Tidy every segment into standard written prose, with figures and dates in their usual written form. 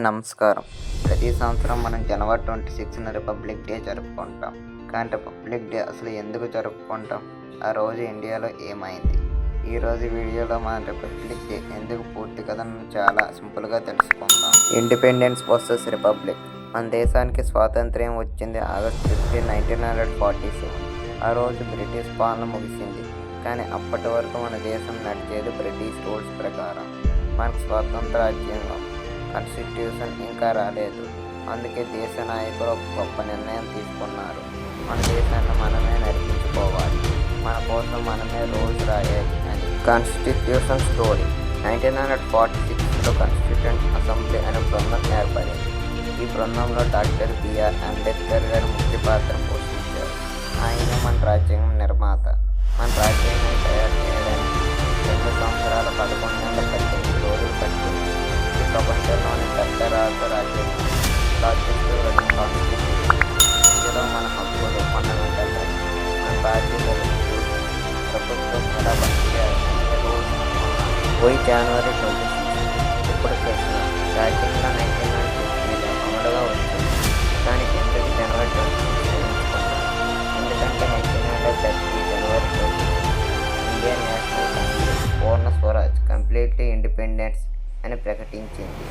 నమస్కారం. ప్రతి సంవత్సరం మనం జనవరి 26న రిపబ్లిక్ డే జరుపుకుంటాం. కానీ రిపబ్లిక్ డే అసలు ఎందుకు జరుపుకుంటాం? ఆ రోజు ఇండియాలో ఏమైంది? ఈరోజు వీడియోలో మనం రిపబ్లిక్ డే ఎందుకు పూర్తి కథను చాలా సింపుల్గా తెలుసుకుందాం. Independence versus republic. మన దేశానికి స్వాతంత్ర్యం వచ్చింది ఆగస్టు 15, 1947. ఆ రోజు బ్రిటిష్ పాలన ముగిసింది. కానీ అప్పటి వరకు మన దేశం నడిచేది బ్రిటిష్ రూల్స్ ప్రకారం. మనకు స్వాతంత్ర రాజ్యాంగం కాన్స్టిట్యూషన్ ఇంకా రాలేదు. అందుకే దేశ నాయకులు ఒక గొప్ప నిర్ణయం తీసుకున్నారు. మన దేశాన్ని మనమే నడిపించుకోవాలి, మన కోసం మనమే రూల్స్ రాయాలి అని. Constitution story. 1946లో కాన్స్టిట్యూంట్ అసెంబ్లీ అనే బృందం ఏర్పడింది. ఈ బృందంలో డాక్టర్ బిఆర్ అంబేద్కర్ గారు ముఖ్య పాత్ర పోషించారు. ఆయన మన రాజ్యాంగం నిర్మాత. మన రాజ్యాంగం తయారు చేయడానికి 2 సంవత్సరాల 11 నెలల 18 రోజులు పట్టింది. ప్రపంచంలోని పెద్ద రాజ్యాంగం ఇందులో మన హక్కులు, ఫండమెంటల్ రైట్స్, మన బాధ్యతలు, ప్రభుత్వం ఎలా పనిచేయాలి, జనవరి 26. ఇప్పుడు ప్రశ్న, రాజ్యాంగం 1950లో అమలుగా వచ్చింది. కానీ ఎందుకు జనవరి 26 ఎంచుకున్నాం? ఎందుకంటే 1930 జనవరి 26 ఇండియన్ నేషనల్ కాంగ్రెస్ పూర్ణ స్వరాజ్ కంప్లీట్లీ ఇండిపెండెన్స్ అని ప్రకటించింది.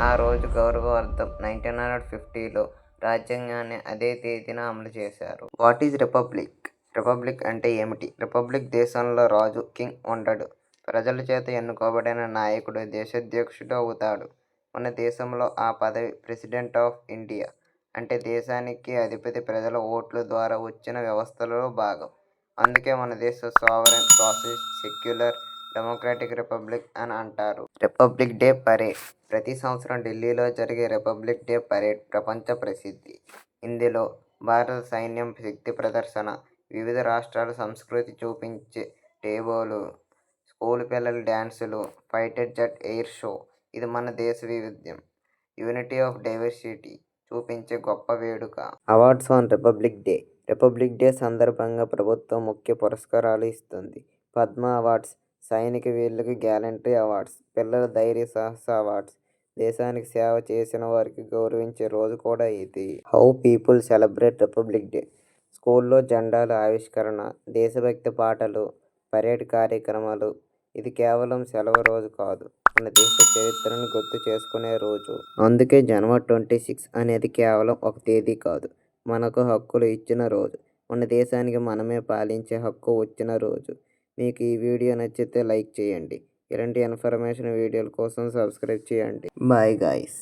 ఆ రోజు గౌరవార్థం 1950లో రాజ్యాంగాన్ని అదే తేదీన అమలు చేశారు. What is republic? రిపబ్లిక్ అంటే ఏమిటి? రిపబ్లిక్ దేశంలో రాజు, కింగ్ ఉండడు. ప్రజల చేత ఎన్నుకోబడిన నాయకుడు దేశాధ్యక్షుడు అవుతాడు. మన దేశంలో ఆ పదవి ప్రెసిడెంట్ ఆఫ్ ఇండియా. అంటే దేశానికి అధిపతి ప్రజల ఓట్ల ద్వారా వచ్చిన వ్యవస్థలో భాగం. అందుకే మన దేశ sovereign, socialist, secular, democratic republic అని అంటారు. Republic day parade. ప్రతి సంవత్సరం ఢిల్లీలో జరిగే రిపబ్లిక్ డే పరేడ్ ప్రపంచ ప్రసిద్ధి. ఇందులో భారత సైన్యం శక్తి ప్రదర్శన, వివిధ రాష్ట్రాల సంస్కృతి చూపించే టేబులు, స్కూల్ పిల్లల డ్యాన్సులు, ఫైటర్ జెట్ ఎయిర్ షో. ఇది మన దేశ వైవిధ్యం, యూనిటీ ఆఫ్ డైవర్సిటీ చూపించే గొప్ప వేడుక. Awards on republic day. Republic day సందర్భంగా ప్రభుత్వం ముఖ్య పురస్కారాలు ఇస్తుంది. పద్మ అవార్డ్స్, సైనిక వీరులకు గ్యాలంటరీ అవార్డ్స్, పిల్లల ధైర్య సాహస అవార్డ్స్, దేశానికి సేవ చేసిన వారికి గౌరవించే రోజు కూడా ఇది. How people celebrate republic day. స్కూల్లో జెండాల ఆవిష్కరణ, దేశభక్తి పాటలు, పరేడ్ కార్యక్రమాలు. ఇది కేవలం సెలవు రోజు కాదు, మన దేశ చరిత్రను గుర్తు చేసుకునే రోజు. అందుకే జనవరి 26 అనేది కేవలం ఒక తేదీ కాదు, మనకు హక్కులు ఇచ్చిన రోజు, మన దేశానికి మనమే పాలించే హక్కు వచ్చిన రోజు. మీకు ఈ వీడియో నచ్చితే లైక్ చేయండి. ఇలాంటి ఇన్ఫర్మేషన్ వీడియోల కోసం సబ్స్క్రైబ్ చేయండి. Bye guys.